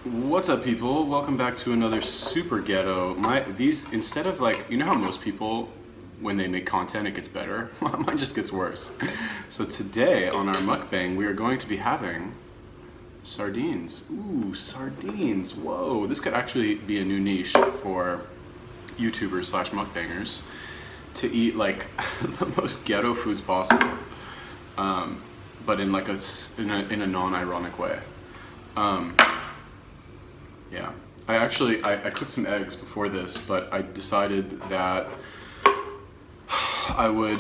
What's up, people? Welcome back to another super ghetto. These instead of like, you know how most people when they make content it gets better? Mine just gets worse. So today on our mukbang we are going to be having sardines. Ooh, sardines. Whoa, this could actually be a new niche for YouTubers slash mukbangers to eat like the most ghetto foods possible, but in like in a non-ironic way. Yeah, I cooked some eggs before this, but I decided that I would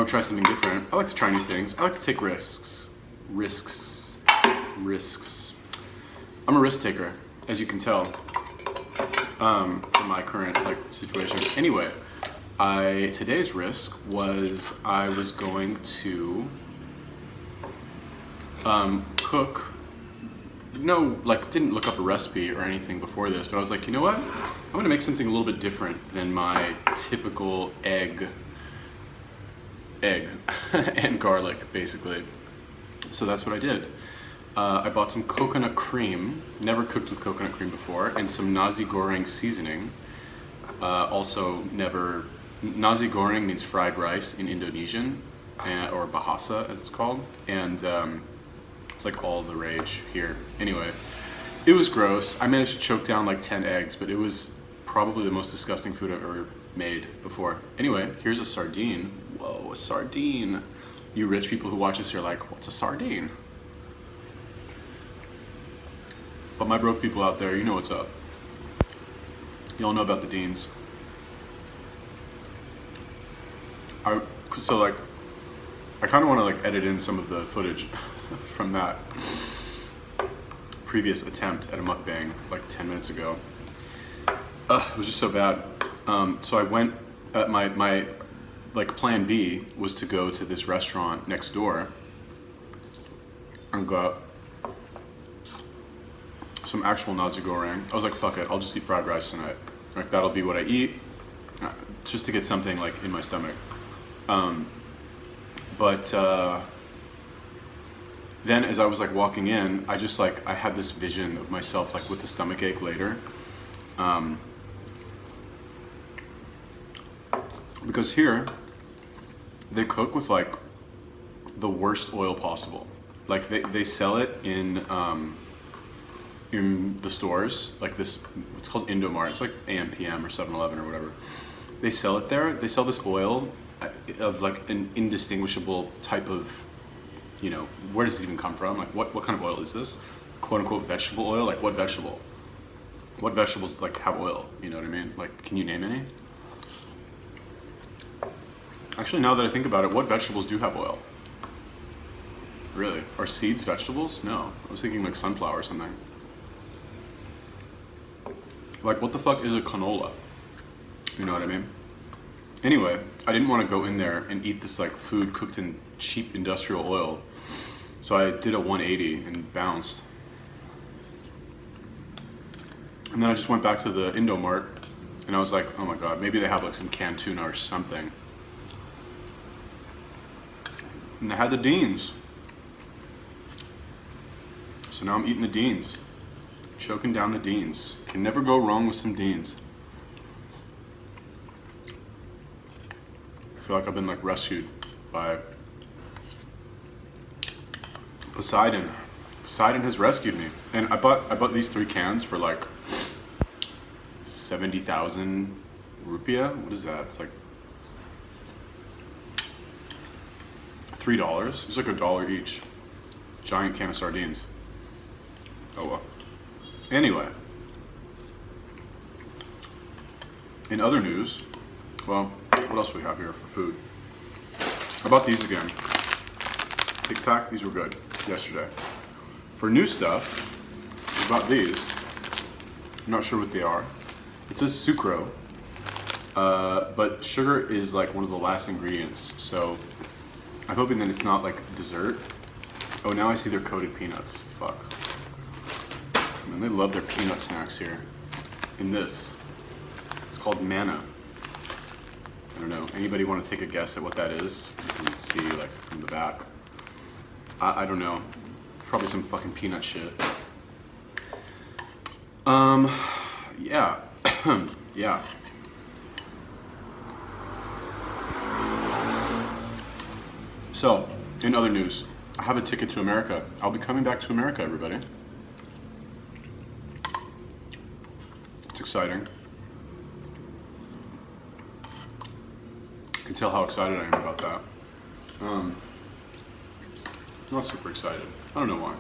try something different. I like to try new things. I like to take risks. I'm a risk taker, as you can tell, from my current situation. Anyway, today's risk was I was going to cook. No, didn't look up a recipe or anything before this, but I was like, you know what? I'm gonna make something a little bit different than my typical egg and garlic, basically. So that's what I did. I bought some coconut cream, never cooked with coconut cream before, and some nasi goreng seasoning. Nasi goreng means fried rice in Indonesian, or bahasa as it's called, and it's like all the rage here. Anyway, it was gross. I managed to choke down like 10 eggs, but it was probably the most disgusting food I've ever made before. Anyway, here's a sardine. Whoa, a sardine. You rich people who watch this, you're like, what's a sardine? But my broke people out there, you know what's up. Y'all know about the Deans. I kind of want to edit in some of the footage from that previous attempt at a mukbang 10 minutes ago. It was just so bad. So I went, my plan B was to go to this restaurant next door and got some actual nasi goreng. I was like, fuck it, I'll just eat fried rice tonight. That'll be what I eat, just to get something in my stomach. Then as I was walking in, I just I had this vision of myself with a stomach ache later. Because here, they cook with the worst oil possible. They sell it in the stores, this, it's called Indomart, it's AM, PM, or 7-Eleven or whatever. They sell it there. They sell this oil of an indistinguishable type of, where does it even come from? What kind of oil is this? Quote unquote vegetable oil? What vegetable? What vegetables have oil? You know what I mean? Can you name any? Actually, now that I think about it, what vegetables do have oil? Really? Are seeds vegetables? No. I was thinking sunflower or something. What the fuck is a canola? You know what I mean? Anyway, I didn't want to go in there and eat this food cooked in cheap industrial oil. So I did a 180 and bounced. And then I just went back to the Indomart and I was like, oh my god, maybe they have some canned tuna or something. And they had the Deans. So now I'm eating the Deans. Choking down the Deans. Can never go wrong with some Deans. I feel like I've been rescued by Poseidon. Poseidon has rescued me. And I bought these 3 cans for 70,000 rupiah. What is that? It's $3. It's $1 each. Giant can of sardines. Oh well. Anyway. In other news, well, what else do we have here for food? How about these again? Tic Tac, these were good yesterday. For new stuff, I bought these. I'm not sure what they are. It says sucro, but sugar is one of the last ingredients, so I'm hoping that it's not dessert. Oh, now I see they're coated peanuts. Fuck. Man, they love their peanut snacks here. In this. It's called manna. I don't know. Anybody want to take a guess at what that is? You can see from the back. I don't know. Probably some fucking peanut shit. Um, yeah, yeah. So, in other news, I have a ticket to America. I'll be coming back to America, everybody. It's exciting. You can tell how excited I am about that. I'm not super excited. I don't know why.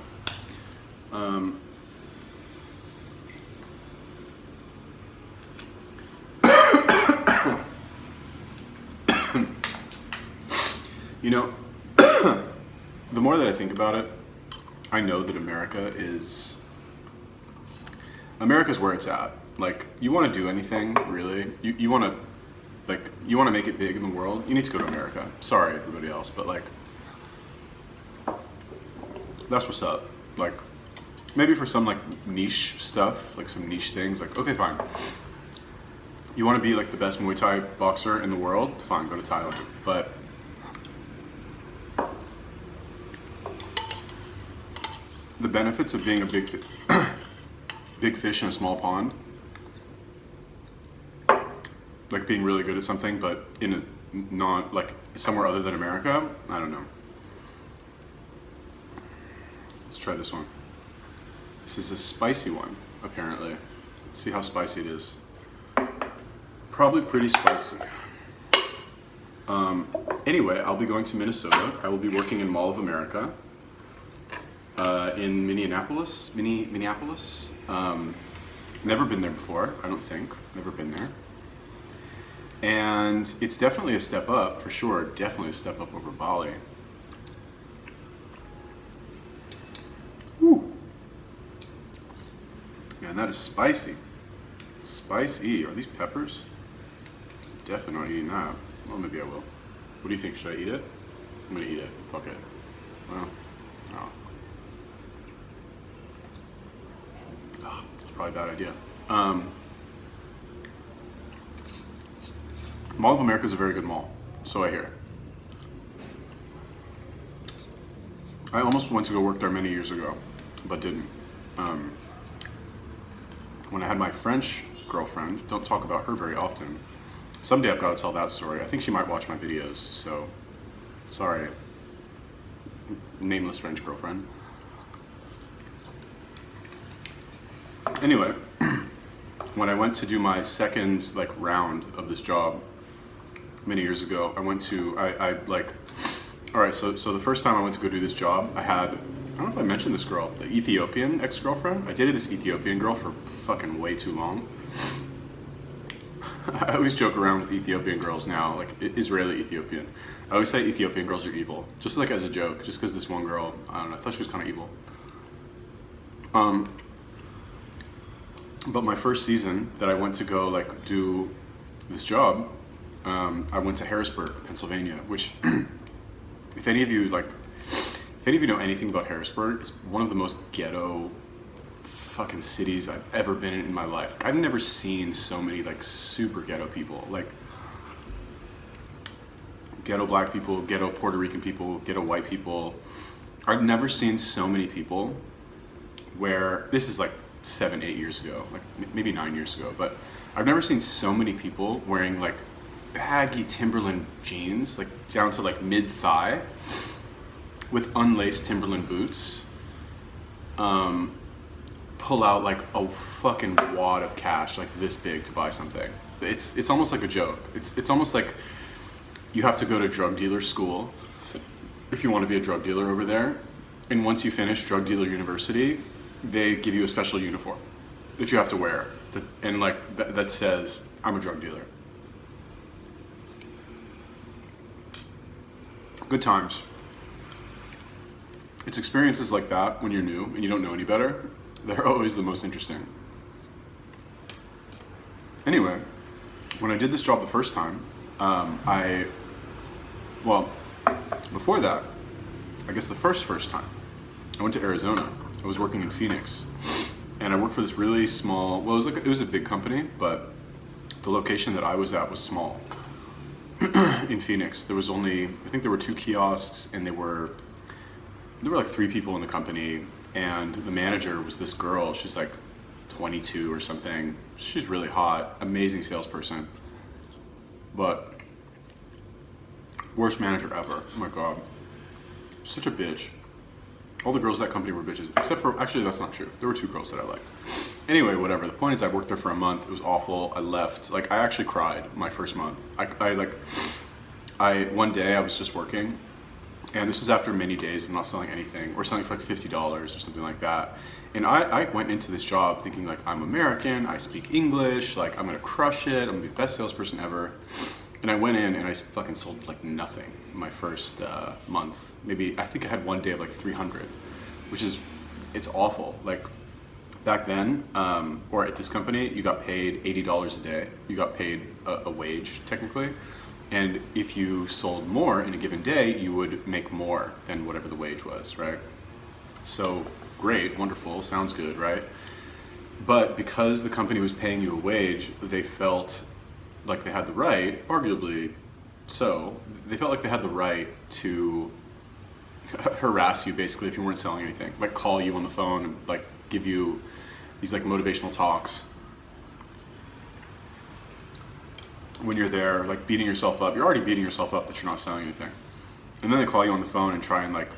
You know, the more that I think about it, I know that America's where it's at. Like, you want to do anything, really, you want to make it big in the world, you need to go to America. Sorry, everybody else, but like, that's what's up. Like, maybe for some like niche stuff, like some niche things, like, okay, fine. You want to be like the best Muay Thai boxer in the world? Fine, go to Thailand. But the benefits of being a big fish in a small pond, like being really good at something, but in a like somewhere other than America, I don't know. Let's try this one. This is a spicy one, apparently. Let's see how spicy it is. Probably pretty spicy. Anyway, I'll be going to Minnesota. I will be working in Mall of America in Minneapolis. Never been there before, I don't think. Never been there. And it's definitely a step up, for sure. Definitely a step up over Bali. Woo. Man, that is spicy. Spicy. Are these peppers? Definitely not eating that. Well, maybe I will. What do you think? Should I eat it? I'm gonna eat it. Fuck it. Well, no. Oh, that's probably a bad idea. Mall of America is a very good mall, so I hear. I almost went to go work there many years ago, but didn't. When I had my French girlfriend, don't talk about her very often. Someday I've got to tell that story. I think she might watch my videos, so sorry, nameless French girlfriend. Anyway, when I went to do my second like round of this job many years ago, I went to, all right, so the first time I went to go do this job, I don't know if I mentioned this girl, the Ethiopian ex-girlfriend. I dated this Ethiopian girl for fucking way too long. I always joke around with Ethiopian girls now, like Israeli Ethiopian. I always say Ethiopian girls are evil, just like as a joke, just because this one girl, I don't know, I thought she was kind of evil. But my first season that I went to go like do this job, I went to Harrisburg, Pennsylvania, which, if any of you know anything about Harrisburg, it's one of the most ghetto fucking cities I've ever been in my life. I've never seen so many like super ghetto people, like ghetto black people, ghetto Puerto Rican people, ghetto white people. I've never seen so many people where, this is like 7-8 years ago, like maybe 9 years ago, but I've never seen so many people wearing like baggy Timberland jeans, like down to like mid-thigh, with unlaced Timberland boots, pull out like a fucking wad of cash like this big to buy something. It's almost like a joke. It's almost like you have to go to drug dealer school if you want to be a drug dealer over there, and once you finish drug dealer university, they give you a special uniform that you have to wear, that says, I'm a drug dealer. Good times. It's experiences like that when you're new and you don't know any better, they're always the most interesting. Anyway, when I did this job the first time, before that, I guess the first time, I went to Arizona. I was working in Phoenix, and I worked for this really small, it was a big company, but the location that I was at was small. In Phoenix, there was only, I think there were 2 kiosks, and there were like 3 people in the company, and the manager was this girl. She's like 22 or something. She's really hot, amazing salesperson, but worst manager ever. Oh my God, such a bitch. All the girls at that company were bitches, except for, actually that's not true. There were 2 girls that I liked. Anyway, whatever. The point is I worked there for a month. It was awful. I left. Like, I actually cried my first month. One day I was just working, and this was after many days of not selling anything, or selling for like $50 or something like that. And I went into this job thinking like, I'm American, I speak English, like I'm gonna crush it, I'm gonna be the best salesperson ever. And I went in and I fucking sold like nothing my first month. Maybe, I think I had one day of like 300, which is, it's awful. Like back then, or at this company, you got paid $80 a day. You got paid a wage technically. And if you sold more in a given day, you would make more than whatever the wage was, right? So great, wonderful, sounds good, right? But because the company was paying you a wage, they felt like they had the right, arguably so, they felt like they had the right to harass you basically if you weren't selling anything. Like call you on the phone and like give you these like motivational talks when you're there, like beating yourself up. You're already beating yourself up that you're not selling anything. And then they call you on the phone and try and like,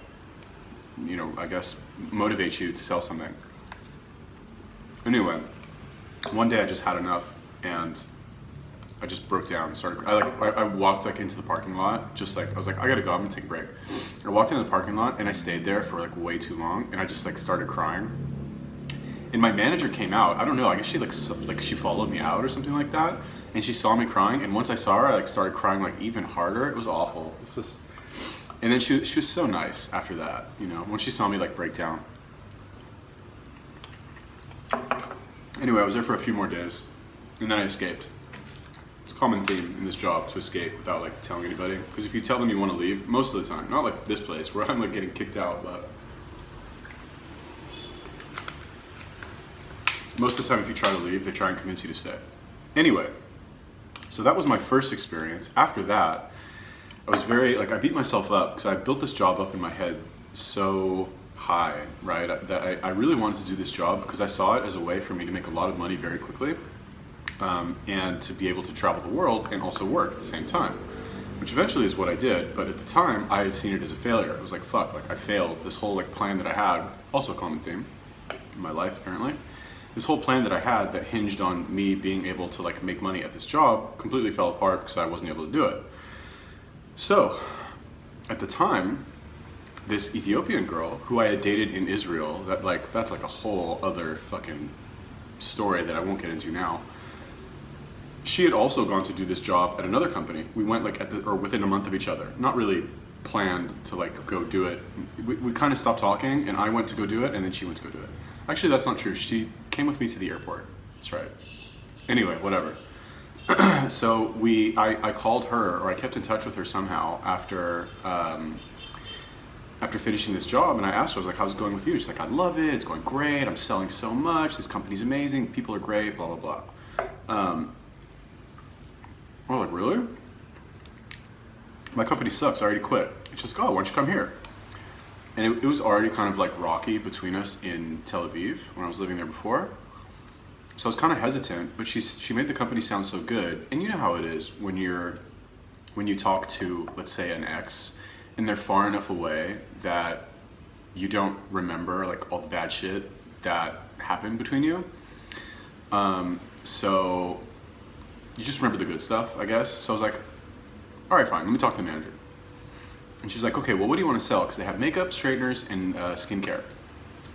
you know, I guess motivate you to sell something. Anyway, one day I just had enough and I just broke down and started, I walked like into the parking lot, just like, I was like, I gotta go, I'm gonna take a break. I walked into the parking lot and I stayed there for like way too long, and I just like started crying. And my manager came out, I don't know, I guess she like she followed me out or something like that, and she saw me crying, and once I saw her, I like started crying like even harder. It was awful. It's just, and then she was so nice after that, you know, when she saw me like break down. Anyway, I was there for a few more days, and then I escaped. Common theme in this job to escape without like telling anybody, because if you tell them you want to leave, most of the time, not like this place where I'm like getting kicked out, but most of the time if you try to leave, they try and convince you to stay. Anyway, so that was my first experience. After that, I was very like, I beat myself up because I built this job up in my head so high, right, that I really wanted to do this job because I saw it as a way for me to make a lot of money very quickly. And to be able to travel the world and also work at the same time, which eventually is what I did. But at the time, I had seen it as a failure. I was like, fuck, like I failed. This whole like plan that I had, also a common theme in my life apparently, this whole plan that I had that hinged on me being able to like make money at this job completely fell apart because I wasn't able to do it. So at the time, this Ethiopian girl who I had dated in Israel, that's like a whole other fucking story that I won't get into now. She had also gone to do this job at another company. We went like within a month of each other. Not really planned to like go do it. We kind of stopped talking, and I went to go do it, and then she went to go do it. Actually, that's not true. She came with me to the airport. That's right. Anyway, whatever. So I called her, or I kept in touch with her somehow after finishing this job, and I asked her, I was like, how's it going with you? She's like, I love it. It's going great. I'm selling so much. This company's amazing. People are great. Blah blah blah. I was like, really? My company sucks, I already quit. She's just, oh, why don't you come here? And it was already kind of like rocky between us in Tel Aviv when I was living there before. So I was kind of hesitant, but she made the company sound so good. And you know how it is when you talk to, let's say, an ex, and they're far enough away that you don't remember like all the bad shit that happened between you. So you just remember the good stuff, I guess. So I was like, all right, fine, let me talk to the manager. And she's like, okay, well, what do you want to sell? Because they have makeup, straighteners, and skincare.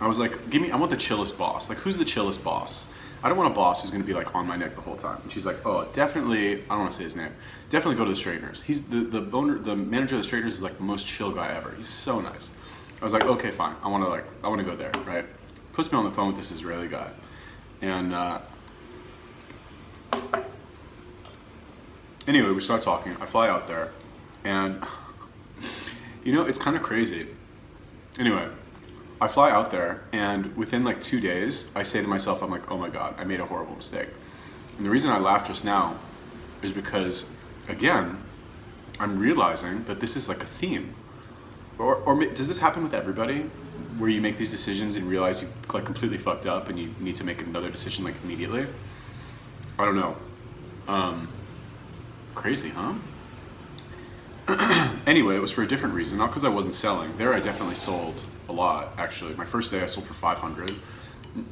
I was like, I want the chillest boss. Like, who's the chillest boss? I don't want a boss who's going to be like on my neck the whole time. And she's like, oh, definitely, I don't want to say his name. Definitely go to the straighteners. He's the owner, the manager of the straighteners is like the most chill guy ever. He's so nice. I was like, okay, fine. I want to go there, right? Puts me on the phone with this Israeli guy. And anyway, we start talking. I fly out there, and you know, it's kind of crazy. Anyway, I fly out there, and within like 2 days, I say to myself, I'm like, oh my God, I made a horrible mistake. And the reason I laughed just now is because, again, I'm realizing that this is like a theme. Or does this happen with everybody? where you make these decisions and realize you like completely fucked up and you need to make another decision like immediately. I don't know. Crazy, huh? Anyway, it was for a different reason, not because I wasn't selling. There I definitely sold a lot, actually. My first day I sold for 500.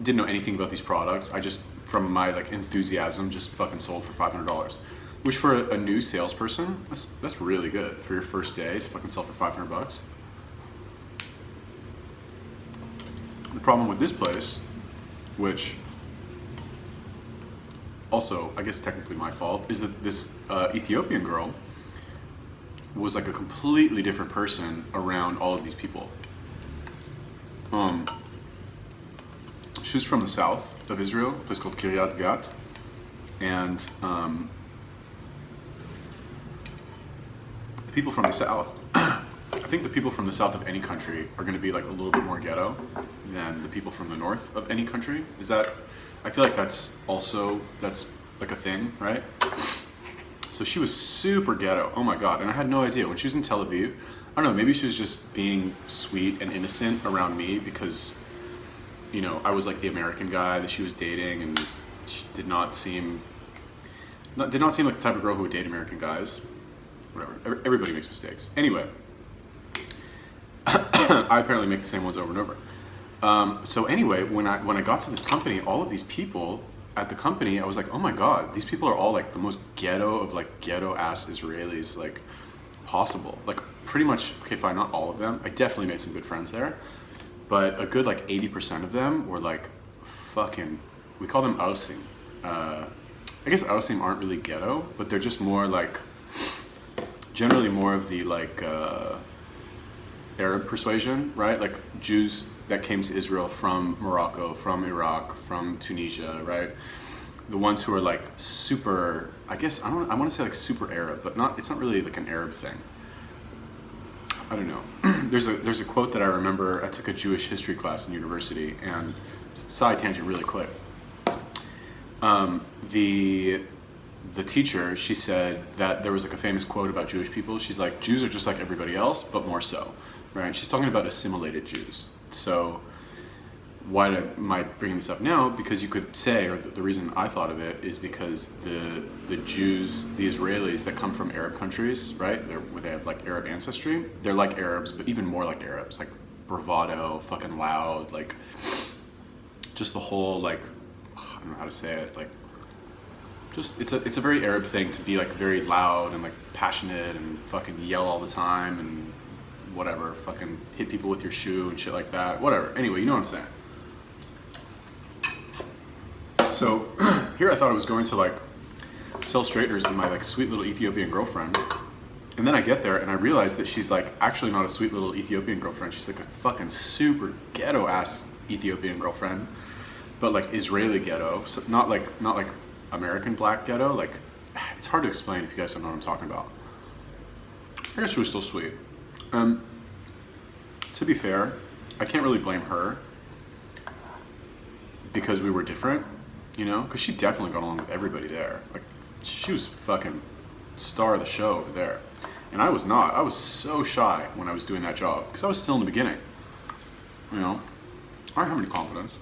Didn't know anything about these products. I just, from my like enthusiasm, just fucking sold for $500. Which for a new salesperson, that's really good. For your first day to fucking sell for 500 bucks. The problem with this place, which also, I guess technically my fault, is that this Ethiopian girl was like a completely different person around all of these people. She was from the south of Israel, a place called Kiryat Gat, and the people from the south, I think the people from the south of any country are going to be like a little bit more ghetto than the people from the north of any country. Is that, I feel like that's like a thing, right? So she was super ghetto, oh my God, and I had no idea. When she was in Tel Aviv, I don't know, maybe she was just being sweet and innocent around me because, you know, I was like the American guy that she was dating, and she did not seem like the type of girl who would date American guys. Whatever, everybody makes mistakes. Anyway, I apparently make the same ones over and over. So anyway, when I got to this company, all of these people at the company, I was like, oh my God, these people are all like the most ghetto of like ghetto ass Israelis like possible. Like pretty much, okay, fine, not all of them. I definitely made some good friends there, but a good like 80% of them were like fucking, we call them Ausim. I guess Ausim aren't really ghetto, but they're just more like, generally more of the like Arab persuasion, right? Like Jews that came to Israel from Morocco, from Iraq, from Tunisia, right? The ones who are like super, I guess, I want to say like super Arab, but it's not really like an Arab thing. I don't know. There's a quote that I remember. I took a Jewish history class in university, and side tangent really quick. The teacher, she said that there was like a famous quote about Jewish people. She's like, Jews are just like everybody else, but more so, right? She's talking about assimilated Jews. So why am I bringing this up now? Because you could say, or the reason I thought of it is because the Jews, the Israelis that come from Arab countries, right? Where they have like Arab ancestry, they're like Arabs, but even more like Arabs, like bravado, fucking loud, like just the whole like, I don't know how to say it, like just it's a very Arab thing to be like very loud and like passionate and fucking yell all the time and whatever, fucking hit people with your shoe and shit like that, whatever. Anyway, you know what I'm saying. So here I thought I was going to like sell straighteners with my like sweet little Ethiopian girlfriend, and then I get there and I realize that she's like actually not a sweet little Ethiopian girlfriend. She's like a fucking super ghetto ass Ethiopian girlfriend, but like Israeli ghetto. So not like American black ghetto. Like it's hard to explain if you guys don't know what I'm talking about. I guess she was still sweet. To be fair, I can't really blame her because we were different, you know, because she definitely got along with everybody there. Like she was fucking star of the show over there. And I was not. I was so shy when I was doing that job because I was still in the beginning. You know, I don't have any confidence.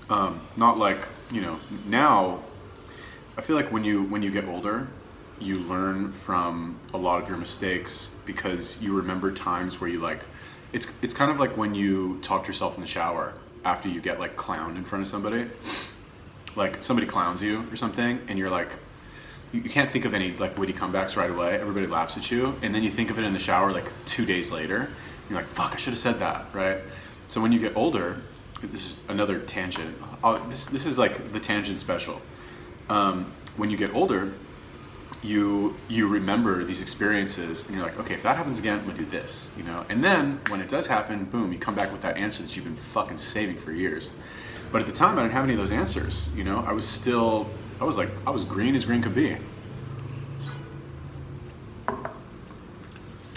Not like, you know, now I feel like when you get older, you learn from a lot of your mistakes because you remember times where you like, it's kind of like when you talk to yourself in the shower after you get like clowned in front of somebody, like somebody clowns you or something, and you're like, you can't think of any like witty comebacks right away. Everybody laughs at you, and then you think of it in the shower like 2 days later. You're like, fuck, I should have said that, right? So when you get older, this is another tangent. This is like the tangent special. When you get older, you remember these experiences, and you're like, okay, if that happens again, I'm gonna do this, you know. And then when it does happen, boom, you come back with that answer that you've been fucking saving for years. But at the time, I didn't have any of those answers, you know. I was green as green could be.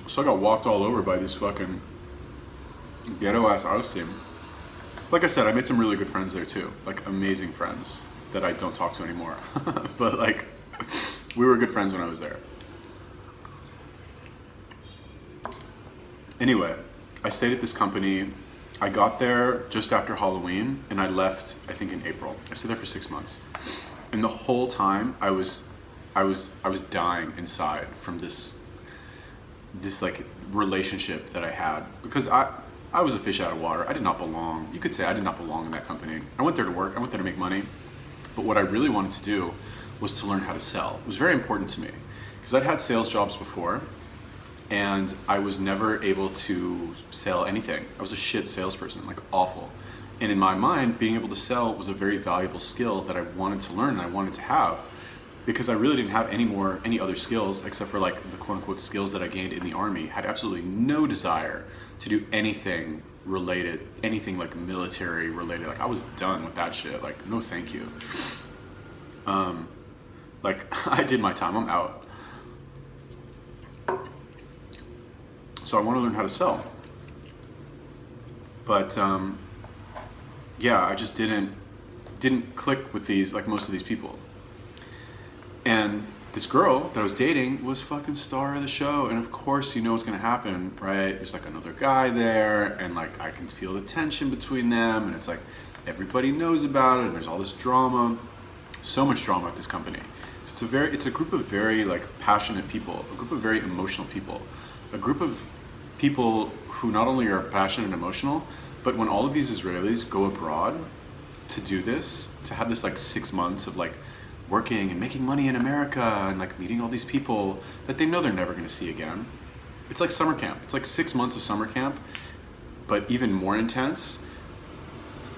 So I got walked all over by these fucking ghetto ass Ausim. Like I said, I made some really good friends there too, like amazing friends that I don't talk to anymore. But like, we were good friends when I was there. Anyway, I stayed at this company. I got there just after Halloween, and I left, I think, in April. I stayed there for 6 months. And the whole time I was dying inside from this like relationship that I had, because I was a fish out of water. I did not belong. You could say I did not belong in that company. I went there to work. I went there to make money. But what I really wanted to do was to learn how to sell. It was very important to me because I'd had sales jobs before, and I was never able to sell anything. I was a shit salesperson, like awful. And in my mind, being able to sell was a very valuable skill that I wanted to learn and I wanted to have, because I really didn't have any other skills except for like the quote unquote skills that I gained in the Army. Had absolutely no desire to do anything related, anything like military related. Like I was done with that shit. Like, no thank you. Like I did my time, I'm out. So I want to learn how to sell. But yeah, I just didn't click with these, like most of these people. And this girl that I was dating was fucking star of the show, and of course you know what's gonna happen, right? There's like another guy there, and like I can feel the tension between them, and it's like everybody knows about it, and there's all this drama, so much drama at this company. So it's a group of very like passionate people, a group of very emotional people, a group of people who not only are passionate and emotional, but when all of these Israelis go abroad to do this, to have this like 6 months of like working and making money in America and like meeting all these people that they know they're never going to see again. It's like summer camp. It's like 6 months of summer camp, but even more intense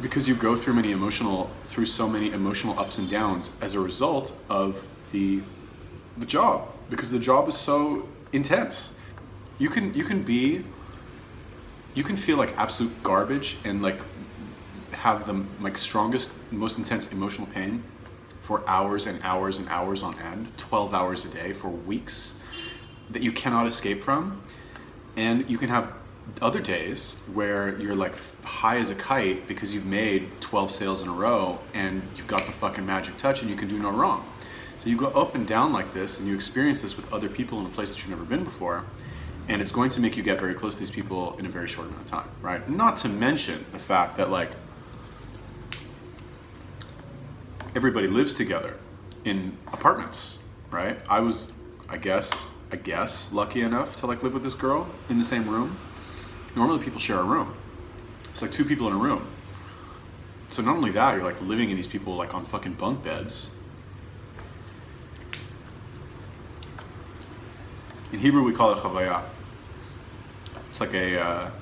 because you go through so many emotional ups and downs as a result of the job, because the job is so intense. You can feel like absolute garbage and like have the like strongest, most intense emotional pain for hours and hours and hours on end, 12 hours a day for weeks that you cannot escape from. And you can have other days where you're like high as a kite because you've made 12 sales in a row and you've got the fucking magic touch and you can do no wrong. So you go up and down like this, and you experience this with other people in a place that you've never been before, and it's going to make you get very close to these people in a very short amount of time, right? Not to mention the fact that like everybody lives together in apartments, right? I was, I guess, lucky enough to like live with this girl in the same room. Normally people share a room. It's like 2 people in a room. So not only that, you're like living in these people like on fucking bunk beds. In Hebrew we call it chavaya. It's like a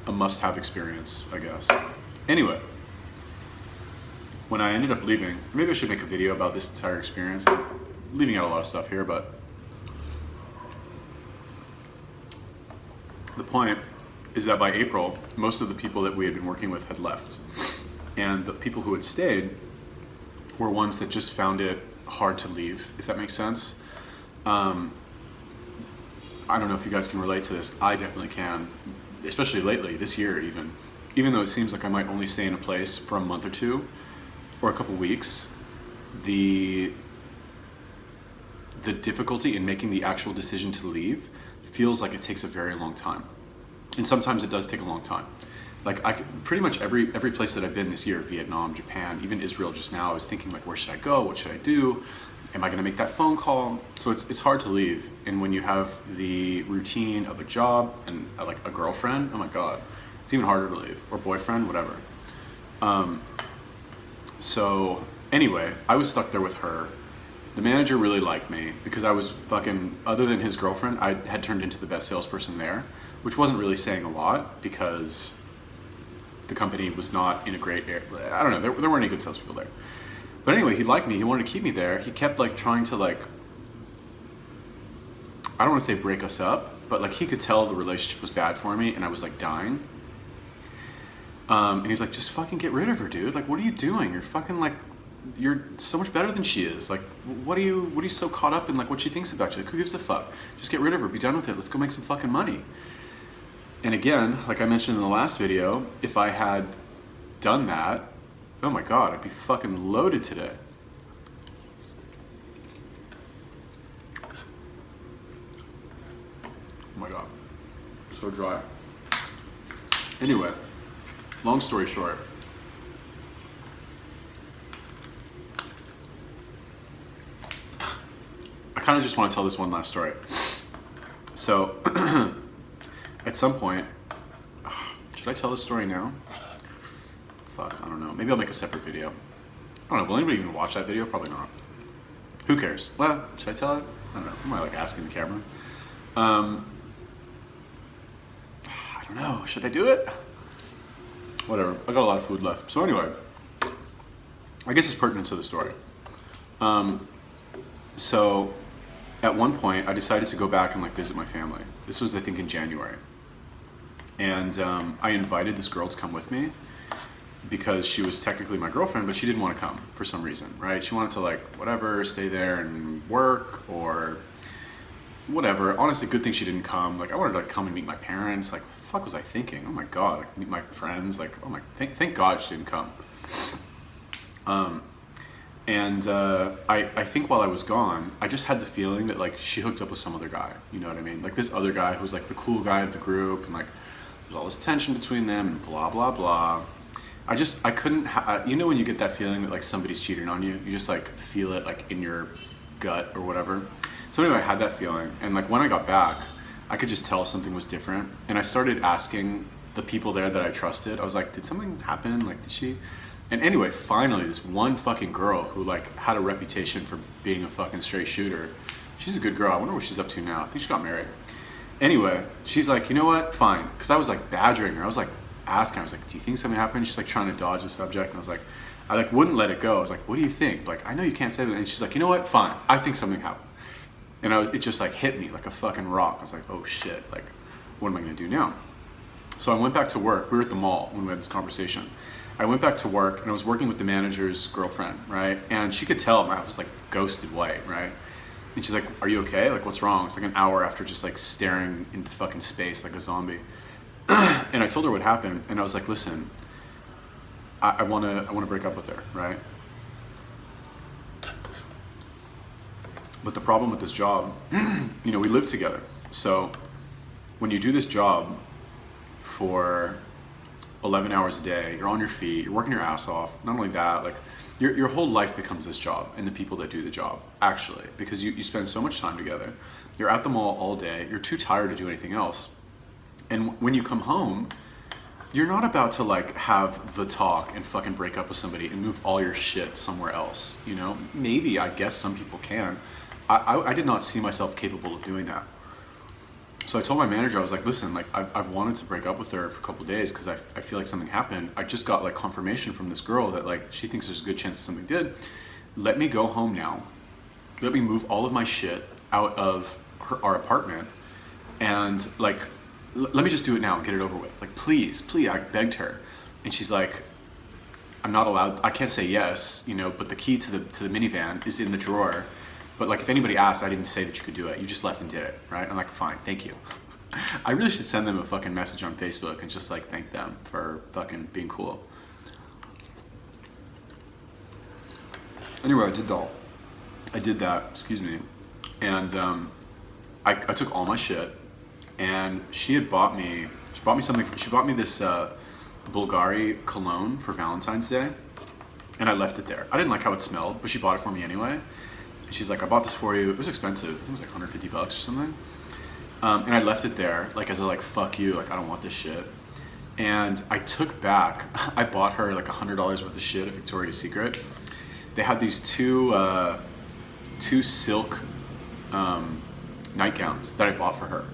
must-have experience, I guess. Anyway, when I ended up leaving, maybe I should make a video about this entire experience. I'm leaving out a lot of stuff here, but the point is that by April, most of the people that we had been working with had left. And the people who had stayed were ones that just found it hard to leave, if that makes sense. I don't know if you guys can relate to this. I definitely can, especially lately, this year even. Even though it seems like I might only stay in a place for a month or two, or a couple weeks, the difficulty in making the actual decision to leave feels like it takes a very long time. And sometimes it does take a long time. Like pretty much every place that I've been this year, Vietnam, Japan, even Israel just now, I was thinking like, where should I go? What should I do? Am I gonna make that phone call? So it's hard to leave. And when you have the routine of a job and like a girlfriend, oh my God, it's even harder to leave, or boyfriend, whatever. So anyway, I was stuck there with her. The manager really liked me because I was fucking, other than his girlfriend, I had turned into the best salesperson there, which wasn't really saying a lot because the company was not in a great area. I don't know, there weren't any good salespeople there. But anyway, he liked me, he wanted to keep me there. He kept like trying to like, I don't want to say break us up, but like he could tell the relationship was bad for me and I was like dying. And he's like, just fucking get rid of her, dude. Like, what are you doing? You're fucking like, you're so much better than she is. Like, what are you so caught up in like what she thinks about you? Like, who gives a fuck? Just get rid of her, be done with it. Let's go make some fucking money. And again, like I mentioned in the last video, if I had done that, oh my God, I'd be fucking loaded today. Oh my God, so dry. Anyway, long story short, I kind of just want to tell this one last story. So, at some point, should I tell this story now? Fuck, I don't know. Maybe I'll make a separate video. I don't know, will anybody even watch that video? Probably not. Who cares? Well, should I tell it? I don't know. Am I like asking the camera? I don't know. Should I do it? Whatever. I got a lot of food left. So anyway, I guess it's pertinent to the story. So at one point, I decided to go back and like visit my family. This was, I think, in January. And I invited this girl to come with me because she was technically my girlfriend, but she didn't want to come for some reason, right? She wanted to like, whatever, stay there and work or whatever. Honestly, good thing she didn't come. Like, I wanted to like come and meet my parents. Like, the fuck was I thinking? Oh my God, like, meet my friends. Like, oh my, thank God she didn't come. I think while I was gone, I just had the feeling that like she hooked up with some other guy. You know what I mean? Like this other guy who was like the cool guy of the group, and like there's all this tension between them and blah, blah, blah. I couldn't, you know when you get that feeling that like somebody's cheating on you, you just like feel it like in your gut or whatever. So anyway, I had that feeling, and like when I got back, I could just tell something was different. And I started asking the people there that I trusted. I was like, did something happen? Like, did she? And anyway, finally, this one fucking girl who like had a reputation for being a fucking straight shooter, she's a good girl. I wonder what she's up to now. I think she got married. Anyway, she's like, you know what? Fine. Because I was like badgering her. I was like asking her. I was like, do you think something happened? She's like trying to dodge the subject. And I was like, I like wouldn't let it go. I was like, what do you think? Like, I know you can't say that. And she's like, you know what? Fine. I think something happened. And it just like hit me like a fucking rock. I was like, oh shit. Like, what am I going to do now? So I went back to work. We were at the mall when we had this conversation. I went back to work and I was working with the manager's girlfriend, right? And she could tell I was like ghosted white, right? And she's like, are you okay? Like, what's wrong? It's like an hour after just like staring into fucking space like a zombie. And I told her what happened. And I was like, listen, I want to break up with her, right? But the problem with this job, you know, we live together. So when you do this job for 11 hours a day, you're on your feet, you're working your ass off. Not only that, like your whole life becomes this job and the people that do the job, actually, because you spend so much time together. You're at the mall all day. You're too tired to do anything else. And when you come home, you're not about to like have the talk and fucking break up with somebody and move all your shit somewhere else. You know, maybe, I guess some people can. I did not see myself capable of doing that. So I told my manager, I was like, listen, like I've wanted to break up with her for a couple of days because I feel like something happened. I just got like confirmation from this girl that like she thinks there's a good chance that something did. Let me go home now. Let me move all of my shit out of our apartment and like, let me just do it now and get it over with. Like, please, I begged her. And she's like, I'm not allowed, I can't say yes, you know, but the key to the minivan is in the drawer. But like, if anybody asked, I didn't say that you could do it. You just left and did it, right? I'm like, fine, thank you. I really should send them a fucking message on Facebook and just like thank them for fucking being cool. Anyway, I did that, excuse me. And I took all my shit and she bought me something, she bought me this Bulgari cologne for Valentine's Day. And I left it there. I didn't like how it smelled, but she bought it for me anyway. And she's like, I bought this for you. It was expensive. I think it was like $150 or something. And I left it there, like as a like, fuck you, like I don't want this shit. And I took back, I bought her like $100 worth of shit at Victoria's Secret. They had these two silk nightgowns that I bought for her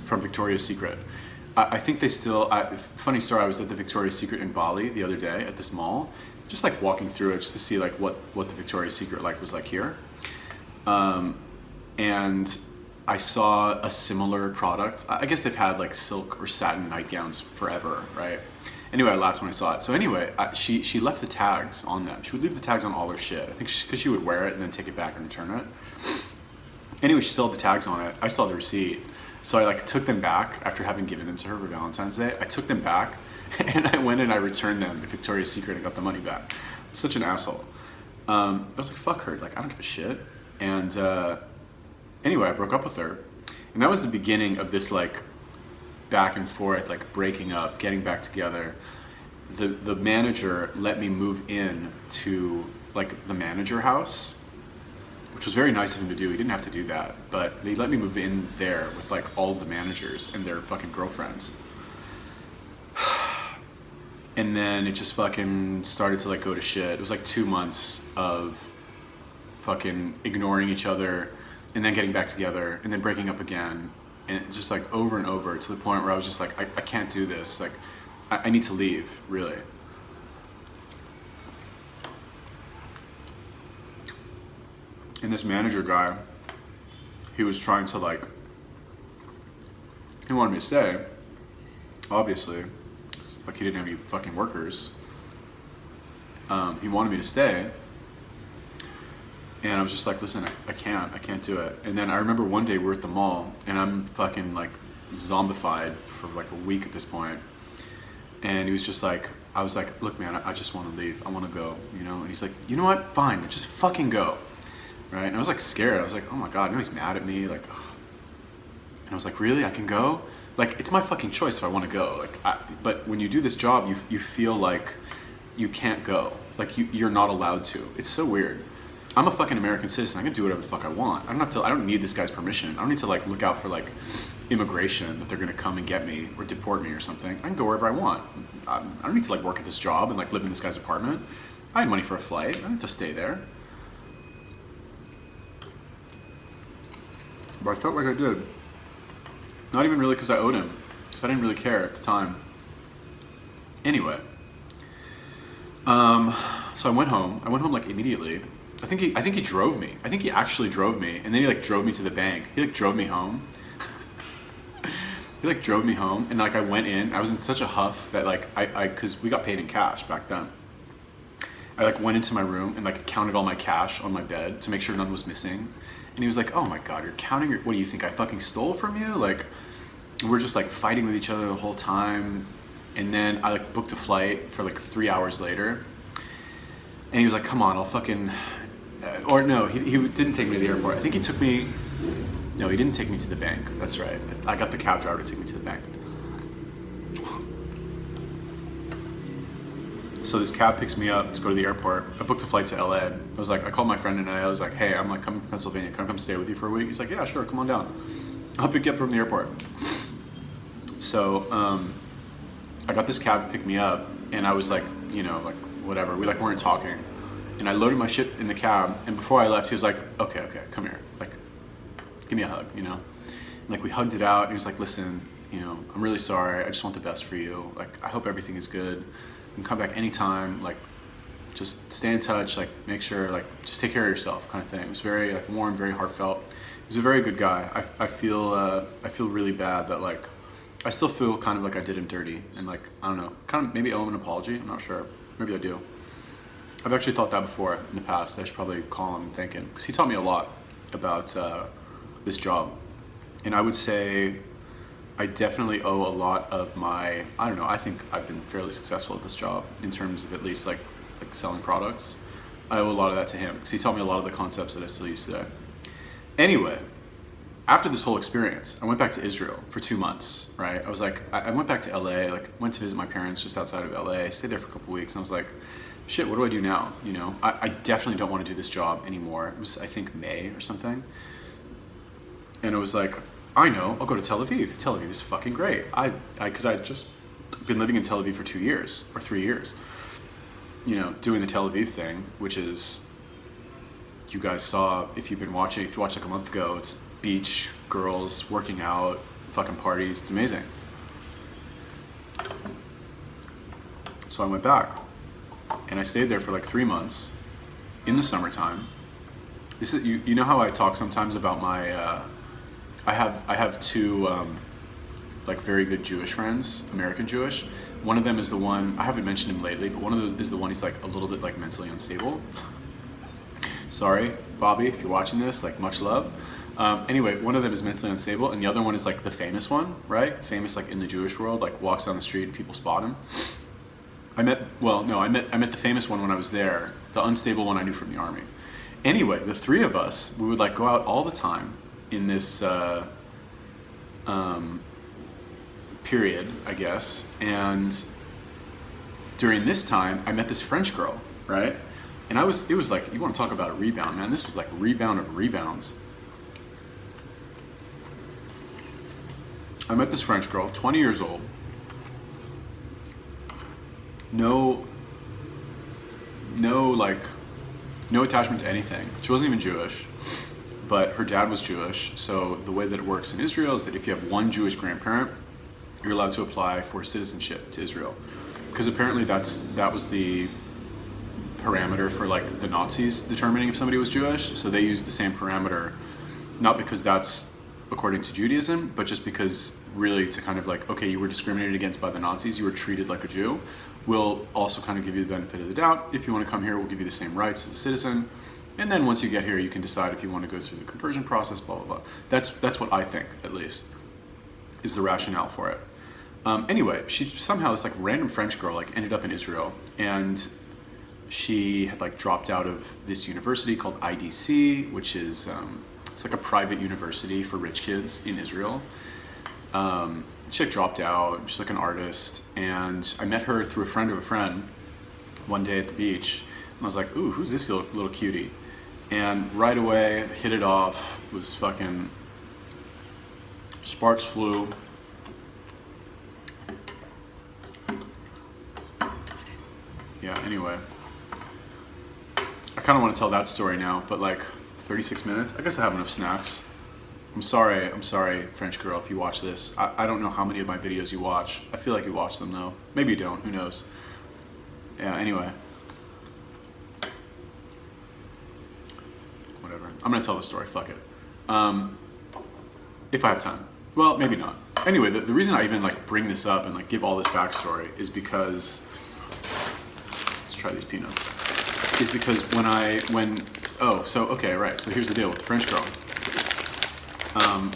from Victoria's Secret. I think they still, funny story, I was at the Victoria's Secret in Bali the other day at this mall, just like walking through it just to see like what the Victoria's Secret like was like here. And I saw a similar product. I guess they've had like silk or satin nightgowns forever, right? Anyway, I laughed when I saw it. So anyway, she left the tags on them. She would leave the tags on all her shit. I think because she would wear it and then take it back and return it. Anyway, she still had the tags on it. I still had the receipt. So I like took them back after having given them to her for Valentine's Day. I took them back and I went and I returned them at Victoria's Secret and got the money back. Such an asshole. I was like, fuck her. Like, I don't give a shit. And anyway, I broke up with her. And that was the beginning of this like back and forth, like breaking up, getting back together. The manager let me move in to like the manager house, which was very nice of him to do. He didn't have to do that, but they let me move in there with like all of the managers and their fucking girlfriends. And then it just fucking started to like go to shit. It was like 2 months of fucking ignoring each other and then getting back together and then breaking up again. And just like over and over to the point where I was just like, I can't do this. Like, I need to leave, really. And this manager guy, he was trying to like, he wanted me to stay, obviously. Like he didn't have any fucking workers. He wanted me to stay. And I was just like, listen, I can't do it. And then I remember one day we're at the mall and I'm fucking like zombified for like a week at this point. And he was just like, I was like, look man, I just want to leave. I want to go, you know? And he's like, you know what? Fine, just fucking go. Right? And I was like scared. I was like, oh my God, I know he's mad at me. Like, ugh. And I was like, really? I can go? Like, it's my fucking choice if I want to go. Like, but when you do this job, you feel like you can't go. Like you're not allowed to. It's so weird. I'm a fucking American citizen. I can do whatever the fuck I want. I don't need this guy's permission. I don't need to like look out for like immigration that they're gonna come and get me or deport me or something. I can go wherever I want. I don't need to like work at this job and like live in this guy's apartment. I had money for a flight. I don't need to stay there. But I felt like I did. Not even really because I owed him, because I didn't really care at the time. Anyway, so I went home. I went home like immediately. I think he drove me. I think he actually drove me, and then he like drove me to the bank. He like drove me home. He like drove me home, and like I went in. I was in such a huff that like because we got paid in cash back then. I like went into my room and like counted all my cash on my bed to make sure none was missing. And he was like, oh my God, you're counting what do you think I fucking stole from you? Like, we're just like fighting with each other the whole time. And then I like booked a flight for like 3 hours later. And he was like, come on, I'll fucking, or no, he didn't take me to the airport. I think he took me, no, he didn't take me to the bank. That's right. I got the cab driver to take me to the bank. So this cab picks me up to go to the airport. I booked a flight to LA. I was like, I called my friend and I was like, hey, I'm like coming from Pennsylvania. Can I come stay with you for a week? He's like, yeah, sure, come on down. I'll pick you up from the airport. So I got this cab to pick me up and I was like, you know, like whatever. We like weren't talking. And I loaded my shit in the cab and before I left, he was like, okay, come here. Like, give me a hug, you know? And like we hugged it out and he was like, listen, you know, I'm really sorry. I just want the best for you. Like, I hope everything is good. You can come back anytime, like just stay in touch, like make sure, like just take care of yourself kind of thing. It was very like warm, very heartfelt. He was a very good guy. I feel really bad that like, I still feel kind of like I did him dirty and like, I don't know, kind of maybe owe him an apology. I'm not sure. Maybe I do. I've actually thought that before in the past. I should probably call him and thank him because he taught me a lot about this job. And I would say I definitely owe a lot of my, I don't know, I think I've been fairly successful at this job in terms of at least like selling products. I owe a lot of that to him because he taught me a lot of the concepts that I still use today. Anyway, after this whole experience, I went back to Israel for 2 months, right? I was like, I went back to LA, like went to visit my parents just outside of LA, stayed there for a couple weeks and I was like, shit, what do I do now? You know, I definitely don't want to do this job anymore. It was, I think, May or something. And it was like, I know, I'll go to Tel Aviv. Tel Aviv is fucking great. Because I'd just been living in Tel Aviv for 2 years or 3 years, you know, doing the Tel Aviv thing, which is, you guys saw, if you watched like a month ago, it's beach, girls, working out, fucking parties. It's amazing. So I went back and I stayed there for like 3 months in the summertime. This is, you know how I talk sometimes about my, I have two like very good Jewish friends, American Jewish. One of them is the one, I haven't mentioned him lately, but one of those is the one he's like a little bit like mentally unstable. Sorry, Bobby, if you're watching this, like much love. Anyway, one of them is mentally unstable and the other one is like the famous one, right? Famous like in the Jewish world, like walks down the street and people spot him. I met the famous one when I was there. The unstable one I knew from the army. Anyway, the three of us, we would like go out all the time in this period, I guess. And during this time, I met this French girl, right? And it was like, you want to talk about a rebound, man. This was like rebound of rebounds. I met this French girl, 20 years old. No attachment to anything. She wasn't even Jewish, but her dad was Jewish. So the way that it works in Israel is that if you have one Jewish grandparent, you're allowed to apply for citizenship to Israel. Because apparently that was the parameter for like the Nazis determining if somebody was Jewish. So they used the same parameter, not because that's according to Judaism, but just because really to kind of like, okay, you were discriminated against by the Nazis, you were treated like a Jew. We'll also kind of give you the benefit of the doubt. If you want to come here, we'll give you the same rights as a citizen. And then once you get here, you can decide if you want to go through the conversion process, blah, blah, blah. That's what I think, at least, is the rationale for it. Anyway, she somehow, this like random French girl like ended up in Israel, and she had like dropped out of this university called IDC, which is, it's like a private university for rich kids in Israel. She had dropped out, she's like an artist, and I met her through a friend of a friend one day at the beach, and I was like, ooh, who's this little cutie? And right away, hit it off, was fucking, sparks flew. Yeah, anyway. I kind of want to tell that story now, but like 36 minutes, I guess I have enough snacks. I'm sorry, French girl, if you watch this. I don't know how many of my videos you watch. I feel like you watch them though. Maybe you don't, who knows. Yeah, anyway. Whatever. I'm gonna tell the story, fuck it. If I have time. Well, maybe not. Anyway, the reason I even like bring this up and like give all this backstory is because, let's try these peanuts. Is because okay, right, so here's the deal with the French girl. Hold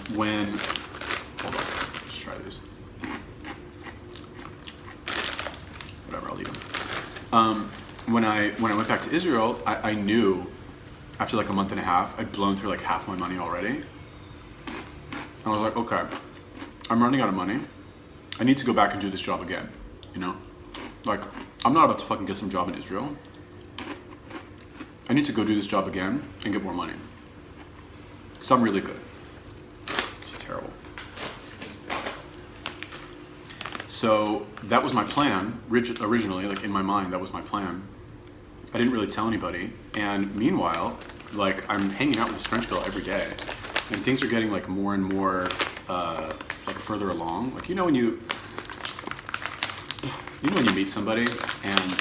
on, let's try this. Whatever, I'll eat them. When I went back to Israel, I knew after like a month and a half, I'd blown through like half my money already. I was like, okay, I'm running out of money. I need to go back and do this job again, you know? Like, I'm not about to fucking get some job in Israel. I need to go do this job again and get more money. So I'm really good. It's terrible. So that was my plan, originally, like in my mind, that was my plan. I didn't really tell anybody. And meanwhile, like I'm hanging out with this French girl every day. And things are getting like more and more like further along. Like, you know when you meet somebody and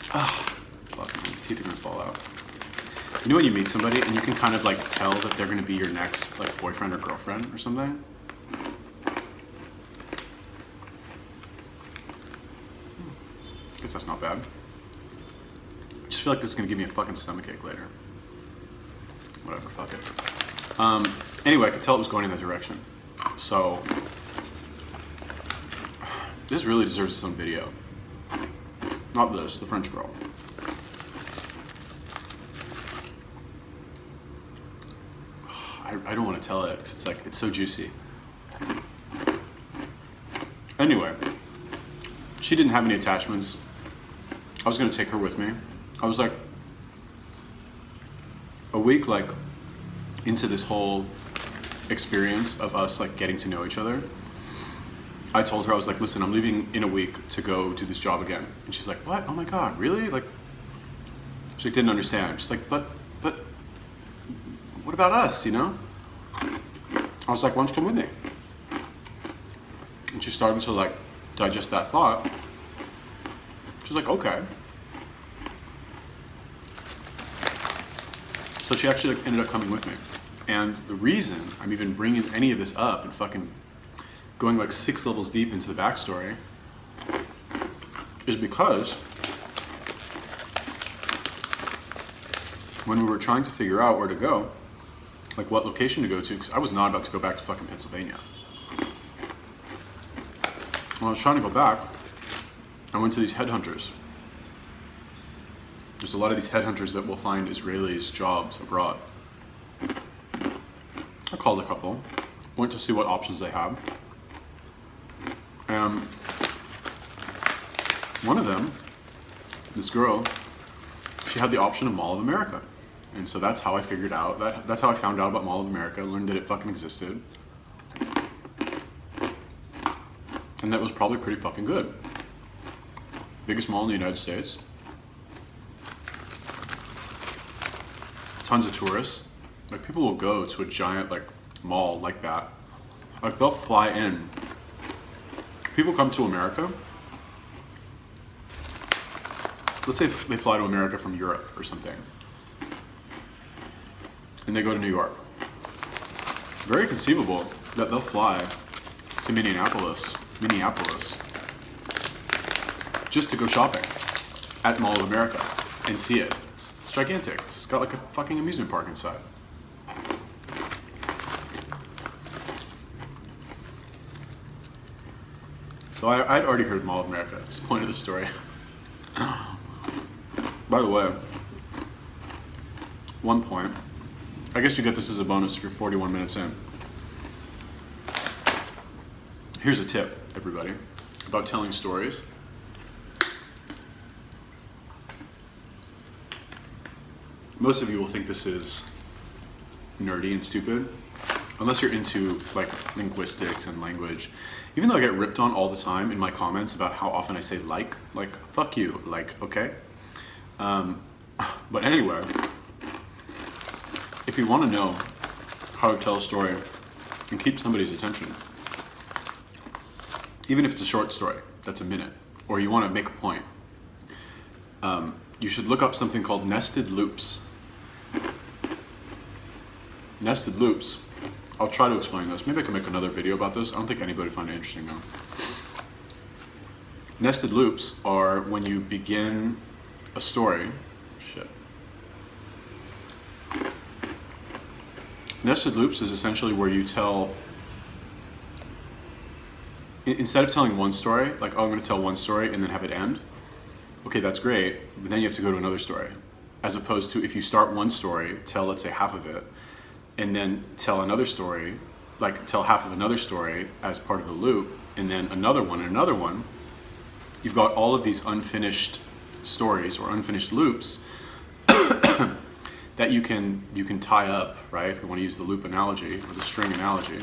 fuck, my teeth are gonna fall out. You know when you meet somebody and you can kind of like tell that they're gonna be your next like boyfriend or girlfriend or something? Guess that's not bad. I just feel like this is gonna give me a fucking stomachache later. Whatever, fuck it. Anyway, I could tell it was going in that direction. So, this really deserves its own video. Not this, the French girl. I don't want to tell it because it's like, it's so juicy. Anyway, she didn't have any attachments. I was gonna take her with me. I was like a week like into this whole experience of us like getting to know each other. I told her, I was like, listen, I'm leaving in a week to go do this job again. And she's like, what? Oh my God, really? Like, she didn't understand. She's like, but what about us, you know? I was like, why don't you come with me? And she started to like digest that thought. She's like, okay. So she actually like, ended up coming with me. And the reason I'm even bringing any of this up and fucking going like 6 levels deep into the backstory is because when we were trying to figure out where to go, like what location to go to, because I was not about to go back to fucking Pennsylvania. When I was trying to go back, I went to these headhunters. There's a lot of these headhunters that will find Israelis jobs abroad. called a couple, went to see what options they had. And one of them, this girl, she had the option of Mall of America. And so that's how I figured out, that's how I found out about Mall of America, learned that it fucking existed. And that was probably pretty fucking good. Biggest mall in the United States. Tons of tourists. Like, people will go to a giant, like, mall like that. Like, they'll fly in. People come to America. Let's say they fly to America from Europe or something. And they go to New York. Very conceivable that they'll fly to Minneapolis, just to go shopping at Mall of America and see it. It's gigantic. It's got like a fucking amusement park inside. So I'd already heard of Mall of America. That's the point of the story. By the way, one point, I guess you get this as a bonus if you're 41 minutes in. Here's a tip, everybody, about telling stories. Most of you will think this is nerdy and stupid, unless you're into like linguistics and language. Even though I get ripped on all the time in my comments about how often I say like fuck you, like, okay? But anyway, if you want to know how to tell a story and keep somebody's attention, even if it's a short story that's a minute, or you want to make a point, you should look up something called nested loops. Nested loops. I'll try to explain this. Maybe I can make another video about this. I don't think anybody would find it interesting though. Nested loops are when you begin a story. Shit. Nested loops is essentially where you tell, instead of telling one story, like, oh, I'm going to tell one story and then have it end. Okay, that's great, but then you have to go to another story. As opposed to if you start one story, tell, let's say, half of it, and then tell another story, like tell half of another story as part of the loop, and then another one and another one. You've got all of these unfinished stories or unfinished loops that you can tie up, right? If you want to use the loop analogy or the string analogy,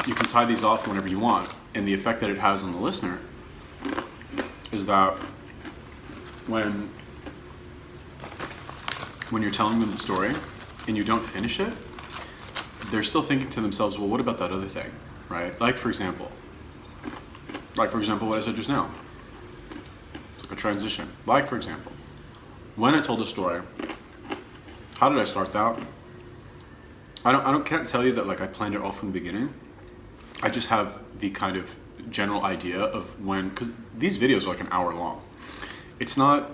you can tie these off whenever you want. And the effect that it has on the listener is that when you're telling them the story and you don't finish it, they're still thinking to themselves, well, what about that other thing, right? Like for example, what I said just now. It's like a transition. Like for example, when I told a story, how did I start that? Can't tell you that like I planned it all from the beginning. I just have the kind of general idea of when, because these videos are like an hour long. It's not,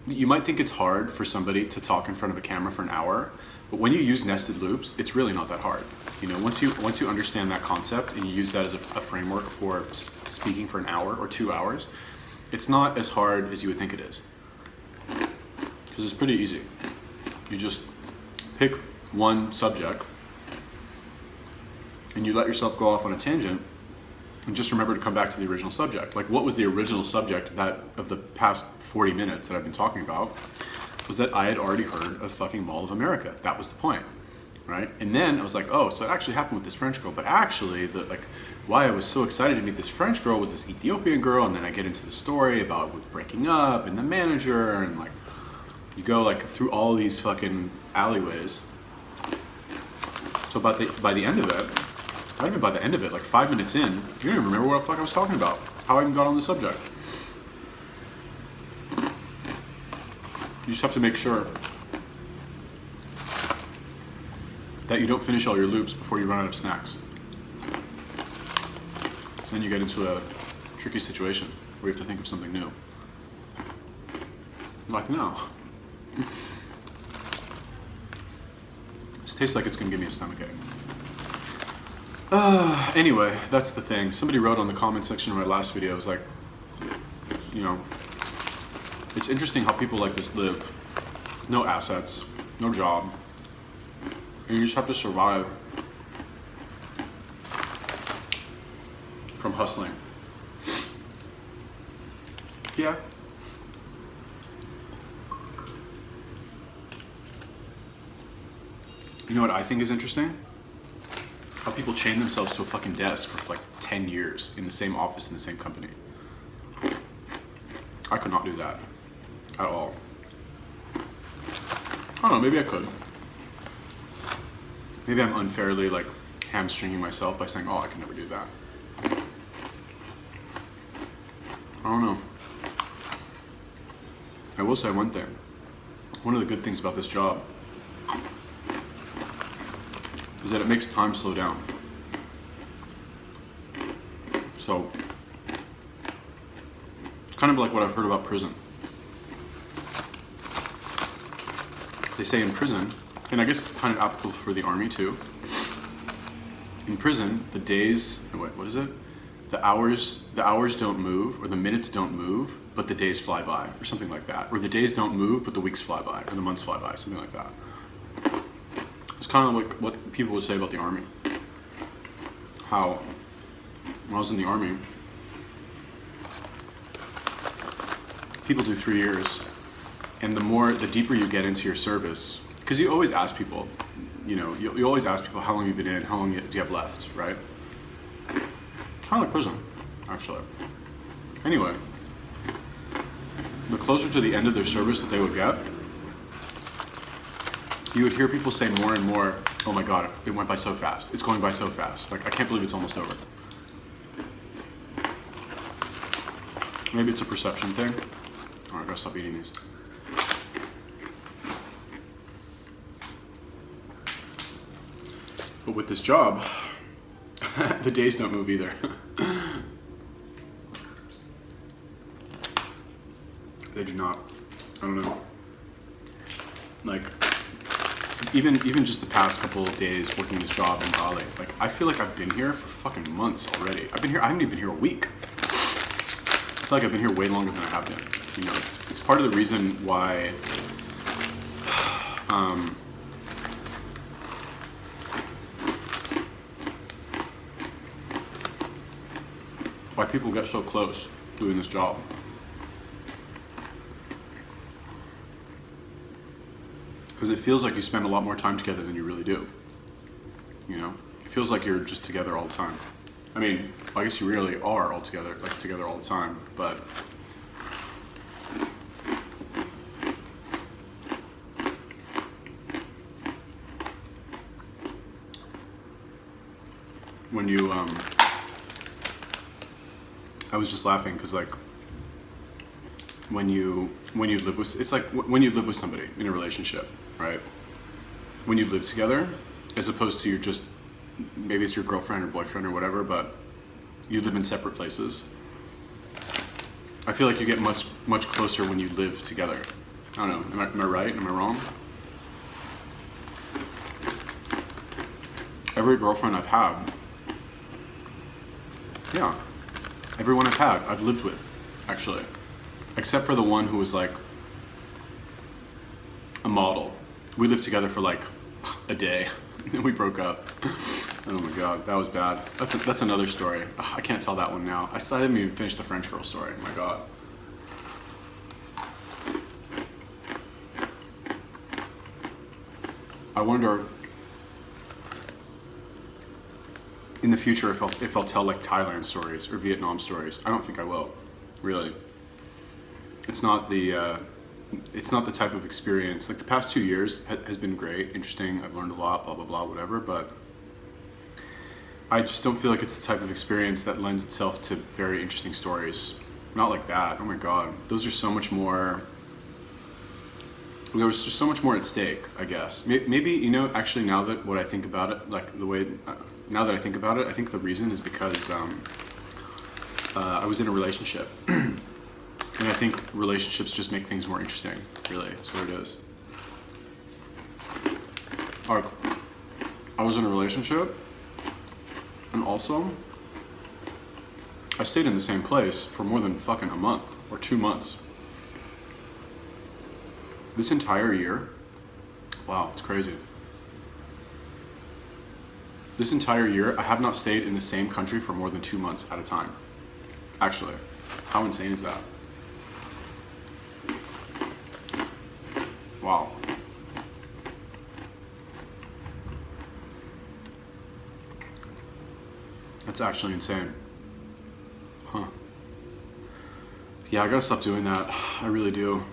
you might think it's hard for somebody to talk in front of a camera for an hour, but when you use nested loops, it's really not that hard. You know, once you understand that concept and you use that as a framework for speaking for an hour or 2 hours, it's not as hard as you would think it is. Because it's pretty easy. You just pick one subject and you let yourself go off on a tangent and just remember to come back to the original subject. Like, what was the original subject that of the past 40 minutes that I've been talking about was that I had already heard of fucking Mall of America. That was the point, right? And then I was like, oh, so it actually happened with this French girl, but actually why I was so excited to meet this French girl was this Ethiopian girl, and then I get into the story about breaking up and the manager, and like, you go like through all these fucking alleyways. So by the end of it, not even by the end of it, like 5 minutes in, you don't even remember what the fuck I was talking about, how I even got on the subject. You just have to make sure that you don't finish all your loops before you run out of snacks. So then you get into a tricky situation where you have to think of something new. Like now. This tastes like it's gonna give me a stomachache. Anyway, that's the thing. Somebody wrote on the comment section of my last video, it was like, you know, it's interesting how people like this live. No assets, no job, and you just have to survive hustling. Yeah. You know what I think is interesting? How people chain themselves to a fucking desk for like 10 years in the same office in the same company. I could not do that at all. I don't know, maybe I could. Maybe I'm unfairly like hamstringing myself by saying, oh, I can never do that. I don't know. I will say one thing. One of the good things about this job is that it makes time slow down. So, it's kind of like what I've heard about prison. They say in prison, and I guess kind of applicable for the army too. In prison, the days, what is it? The hours don't move, or the minutes don't move, but the days fly by, or something like that. Or the days don't move, but the weeks fly by, or the months fly by, something like that. It's kind of like what people would say about the army. How, when I was in the army, people do 3 years, and the deeper you get into your service, because you always ask people, you know, you always ask people how long you've been in, how long do you have left, right? Kind of like prison, actually. Anyway, the closer to the end of their service that they would get, you would hear people say more and more, oh my God, it went by so fast. It's going by so fast. Like, I can't believe it's almost over. Maybe it's a perception thing. All right, I gotta stop eating these. But with this job, the days don't move either. They do not. I don't know. Like, even just the past couple of days working this job in Bali, like, I feel like I've been here for fucking months already. I haven't even been here a week. I feel like I've been here way longer than I have been. You know, it's part of the reason why why people get so close doing this job. Because it feels like you spend a lot more time together than you really do. You know? It feels like you're just together all the time. I mean, I guess you really are all together, like together all the time, but when you, I was just laughing because like when you live with, it's like when you live with somebody in a relationship, right? When you live together, as opposed to you're just, maybe it's your girlfriend or boyfriend or whatever, but you live in separate places. I feel like you get much closer when you live together. I don't know, am I right? Am I wrong? Every girlfriend I've had, yeah, everyone I've lived with, actually. Except for the one who was like a model. We lived together for like a day, and then we broke up. Oh my God, that was bad. That's another story. Ugh, I can't tell that one now. I didn't even finish the French girl story, oh my God. I wonder in the future if I'll tell like Thailand stories or Vietnam stories. I don't think I will, really. It's not the type of experience, like the past 2 years has been great, interesting, I've learned a lot, blah, blah, blah, whatever, but I just don't feel like it's the type of experience that lends itself to very interesting stories. Not like that, oh my God. Those are so much more, there was just so much more at stake, I guess. Maybe, you know, actually now that what I think about it, like the way, now that I think about it, I think the reason is because I was in a relationship. And I think relationships just make things more interesting, really, is what it is. I was in a relationship, and also, I stayed in the same place for more than fucking a month, or 2 months. This entire year, wow, it's crazy. This entire year, I have not stayed in the same country for more than 2 months at a time. Actually, how insane is that? Wow. That's actually insane. Huh. Yeah, I gotta stop doing that. I really do.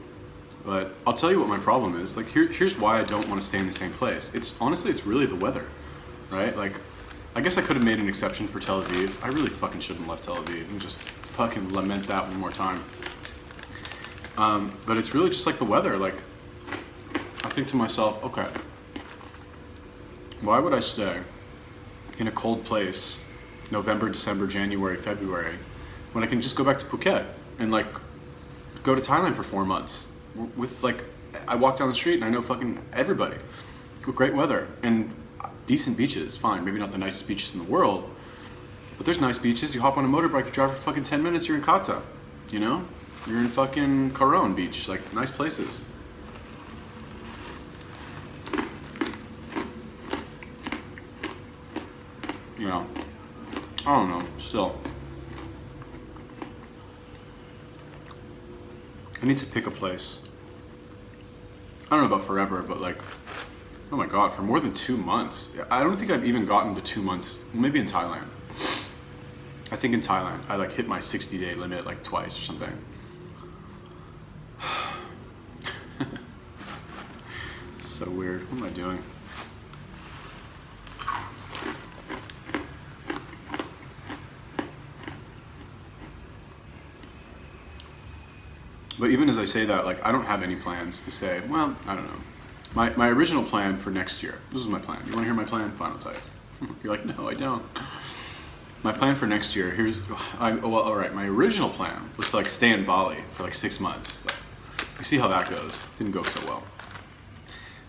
But I'll tell you what my problem is. Like, here's why I don't want to stay in the same place. It's really the weather, right? Like, I guess I could have made an exception for Tel Aviv. I really fucking shouldn't have left Tel Aviv and just fucking lament that one more time. But it's really just like the weather. Like, I think to myself, okay, why would I stay in a cold place November, December, January, February when I can just go back to Phuket and like go to Thailand for 4 months with like, I walk down the street and I know fucking everybody with great weather and decent beaches, fine, maybe not the nicest beaches in the world, but there's nice beaches. You hop on a motorbike, you drive for fucking 10 minutes, you're in Kata, you know? You're in fucking Coron Beach, like nice places. You know, I don't know, still. I need to pick a place. I don't know about forever, but like, oh my God, for more than 2 months. I don't think I've even gotten to 2 months, maybe in Thailand. I think in Thailand, I like hit my 60-day limit like twice or something. So weird, what am I doing? But even as I say that, like, I don't have any plans to say, well, I don't know. My original plan for next year, this is my plan. You wanna hear my plan? Fine, I'll tell you. You're like, no, I don't. My plan for next year, well, all right, my original plan was to like stay in Bali for like 6 months. You see how that goes. Didn't go so well.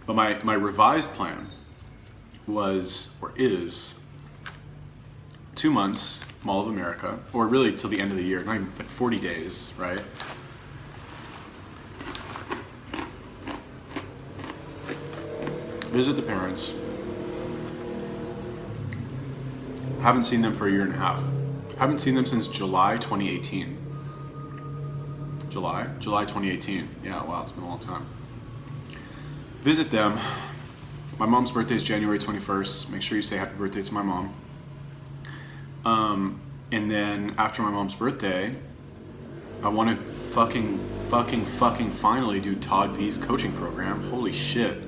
But my revised plan was, or is, 2 months, Mall of America, or really till the end of the year, not even like 40 days, right? Visit the parents. Haven't seen them for a year and a half. Haven't seen them since July 2018. July 2018. Yeah, wow, it's been a long time. Visit them. My mom's birthday is January 21st. Make sure you say happy birthday to my mom. And then after my mom's birthday, I want to fucking finally do Todd V's coaching program. Holy shit.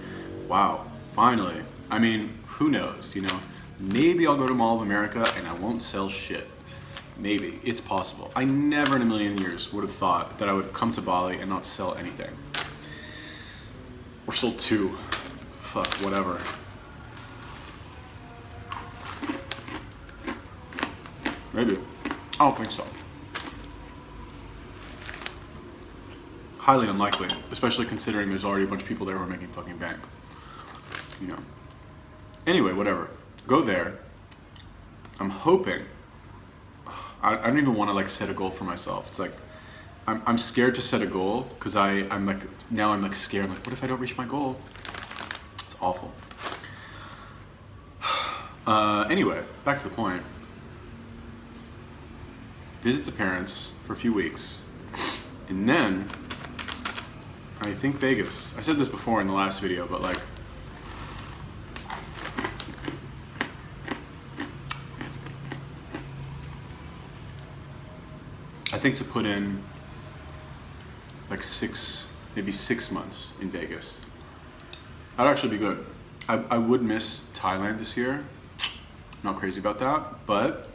Wow. Finally. I mean, who knows, you know? Maybe I'll go to Mall of America and I won't sell shit. Maybe. It's possible. I never in a million years would have thought that I would come to Bali and not sell anything. Or sold 2. Fuck, whatever. Maybe. I don't think so. Highly unlikely, especially considering there's already a bunch of people there who are making fucking bank. You know. Anyway, whatever. Go there. I'm hoping. I don't even want to like set a goal for myself. It's like I'm scared to set a goal because I'm like scared. I'm like, what if I don't reach my goal? It's awful. Anyway, back to the point. Visit the parents for a few weeks, and then I think Vegas. I said this before in the last video, but like, I think to put in like maybe 6 months in Vegas. That'd actually be good. I would miss Thailand this year. Not crazy about that, but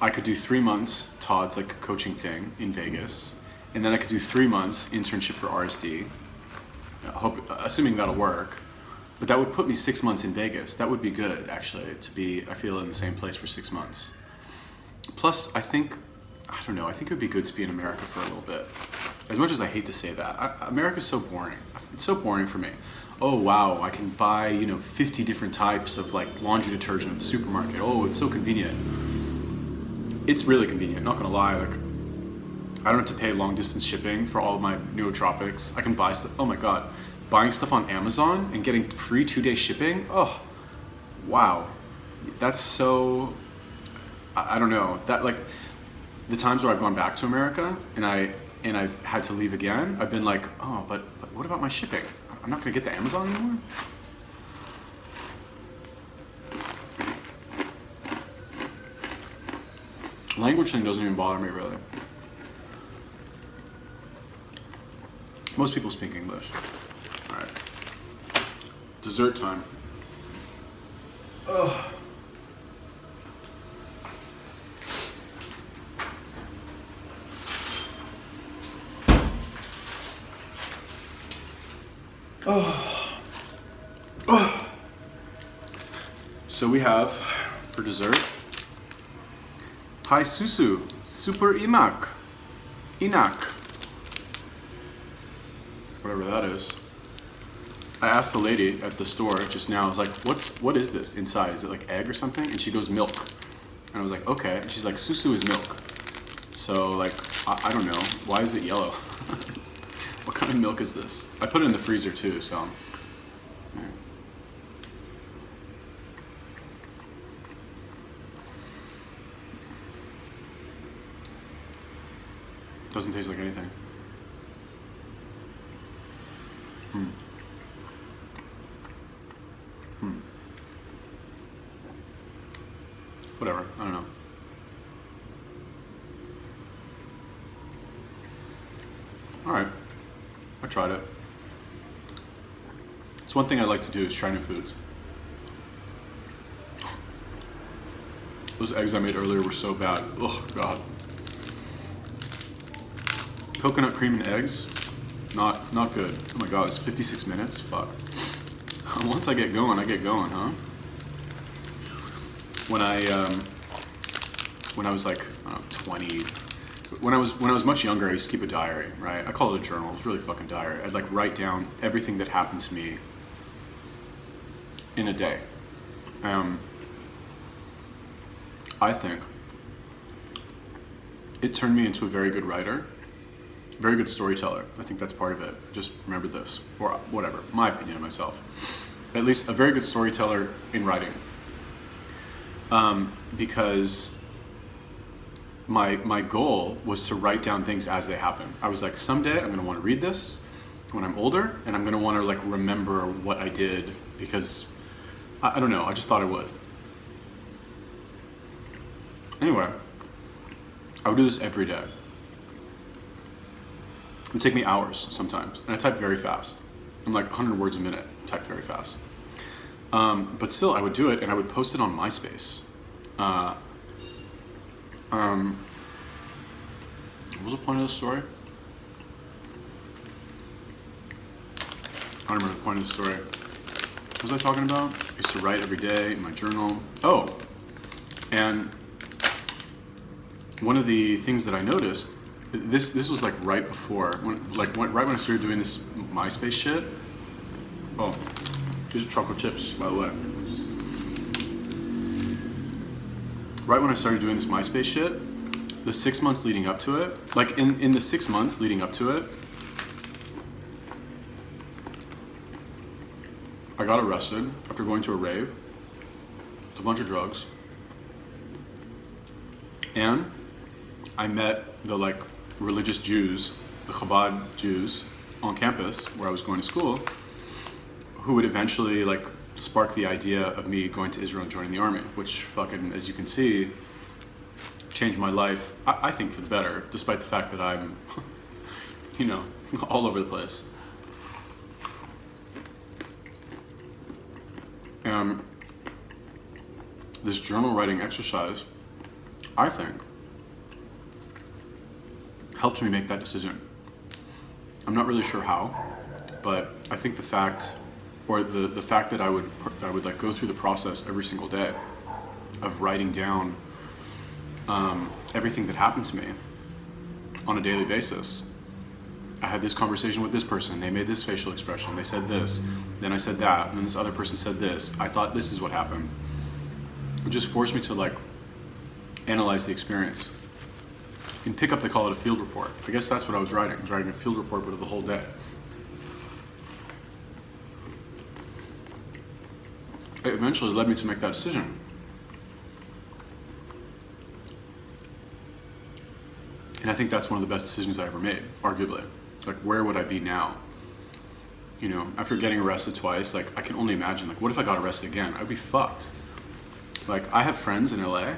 I could do 3 months Todd's like coaching thing in Vegas, and then I could do 3 months internship for RSD. Assuming that'll work, but that would put me 6 months in Vegas. That would be good actually to be, I feel, in the same place for 6 months. Plus, I think it would be good to be in America for a little bit. As much as I hate to say that, America's so boring. It's so boring for me. Oh wow, I can buy 50 different types of like laundry detergent at the supermarket. Oh, it's so convenient. It's really convenient, not gonna lie. Like, I don't have to pay long distance shipping for all of my nootropics. I can buy stuff. Oh my god, buying stuff on Amazon and getting free 2-day shipping. Oh, wow, that's so, I don't know, that like, the times where I've gone back to America and I've had to leave again, I've been like, oh, but what about my shipping? I'm not gonna get the Amazon anymore? Language thing doesn't even bother me really. Most people speak English. All right. Dessert time. Ugh. Oh. Oh. So we have for dessert Thai susu, super imak, inak, whatever that is. I asked the lady at the store just now, I was like, what is this inside? Is it like egg or something? And she goes, milk. And I was like, okay. And she's like, susu is milk. So like, I don't know. Why is it yellow? What kind of milk is this? I put it in the freezer too, so. Yeah. Doesn't taste like anything. Whatever, I don't know. All right, I tried it. It's one thing I like to do is try new foods. Those eggs I made earlier were so bad. Oh God. Coconut cream and eggs, not good. Oh my God, it's 56 minutes, fuck. Once I get going, huh? When I was like, I don't know, 20, when I was much younger, I used to keep a diary, right? I call it a journal, it's really fucking diary. I'd like write down everything that happened to me in a day. I think it turned me into a very good writer, very good storyteller. I think that's part of it. I just remembered this, or whatever, my opinion of myself. At least a very good storyteller in writing. Because my goal was to write down things as they happen. I was like, someday I'm gonna wanna read this when I'm older, and I'm gonna wanna like remember what I did, because I don't know, I just thought I would. Anyway, I would do this every day. It would take me hours sometimes, and I type very fast. I'm like 100 words a minute, type very fast. But still, I would do it, and I would post it on MySpace. What was the point of the story? I don't remember the point of the story. What was I talking about? I used to write every day in my journal. Oh, and one of the things that I noticed, this was like right before, right when I started doing this MySpace shit. Oh, these are chocolate chips, by the way. Right when I started doing this MySpace shit, the 6 months leading up to it, like in the 6 months leading up to it, I got arrested after going to a rave. It's a bunch of drugs. And I met the like religious Jews, the Chabad Jews on campus where I was going to school, who would eventually like spark the idea of me going to Israel and joining the army, which fucking, as you can see, changed my life, I think for the better, despite the fact that I'm, you know, all over the place. And this journal writing exercise, I think, helped me make that decision. I'm not really sure how, but I think the fact, or the fact that I would like go through the process every single day of writing down everything that happened to me on a daily basis. I had this conversation with this person, they made this facial expression, they said this, then I said that, and then this other person said this, I thought this is what happened. It just forced me to like analyze the experience. In pickup, they call it a field report. I guess that's what I was writing. I was writing a field report, but of the whole day. it eventually led me to make that decision. And I think that's one of the best decisions I ever made, arguably. Like, where would I be now? You know, after getting arrested twice, like, I can only imagine, like, what if I got arrested again? I'd be fucked. Like, I have friends in LA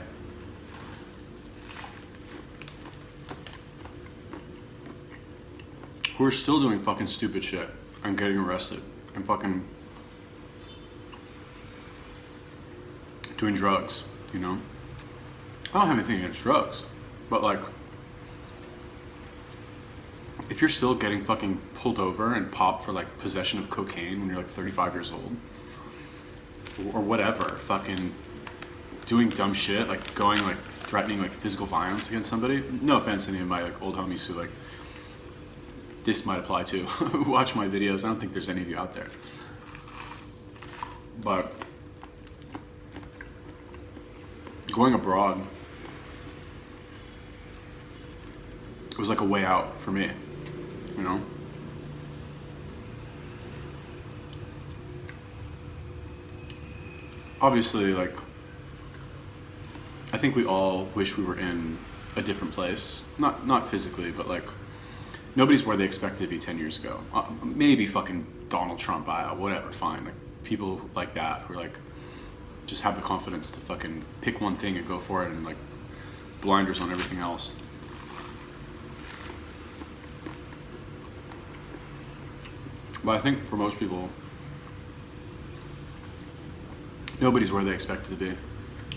who are still doing fucking stupid shit and getting arrested and fucking doing drugs, you know? I don't have anything against drugs, but like, if you're still getting fucking pulled over and popped for like possession of cocaine when you're like 35 years old, or whatever, fucking doing dumb shit, like going like threatening like physical violence against somebody, no offense to any of my like old homies who like this might apply to, who watch my videos. I don't think there's any of you out there. But going abroad was like a way out for me, you know? Obviously, like, I think we all wish we were in a different place. Not physically, but like, nobody's where they expected to be 10 years ago. Maybe fucking Donald Trump, whatever, fine. Like, people like that who are like, just have the confidence to fucking pick one thing and go for it and like blinders on everything else. But I think for most people, nobody's where they expected to be.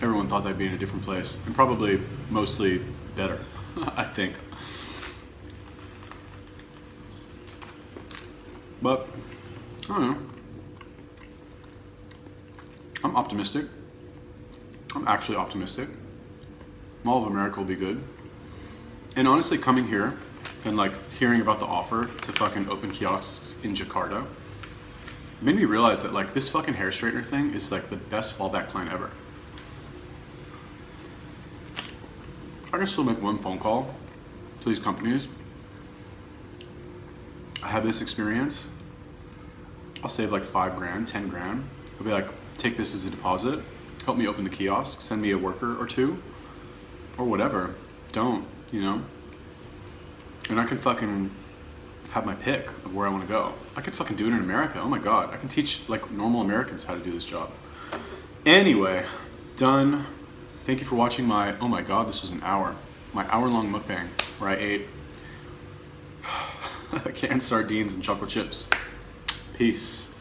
Everyone thought they'd be in a different place, and probably mostly better, I think. But, I don't know. I'm optimistic. I'm actually optimistic. Mall of America will be good. And honestly, coming here and like hearing about the offer to fucking open kiosks in Jakarta made me realize that like this fucking hair straightener thing is like the best fallback plan ever. I can still make one phone call to these companies. I have this experience. I'll save like 5 grand, 10 grand. I'll be like, take this as a deposit, help me open the kiosk, send me a worker or two, or whatever. Don't, you know? And I could fucking have my pick of where I want to go. I could fucking do it in America. Oh my God. I can teach like normal Americans how to do this job. Anyway, done. Thank you for watching my, oh my God, this was an hour. My hour-long mukbang where I ate canned sardines and chocolate chips. Peace.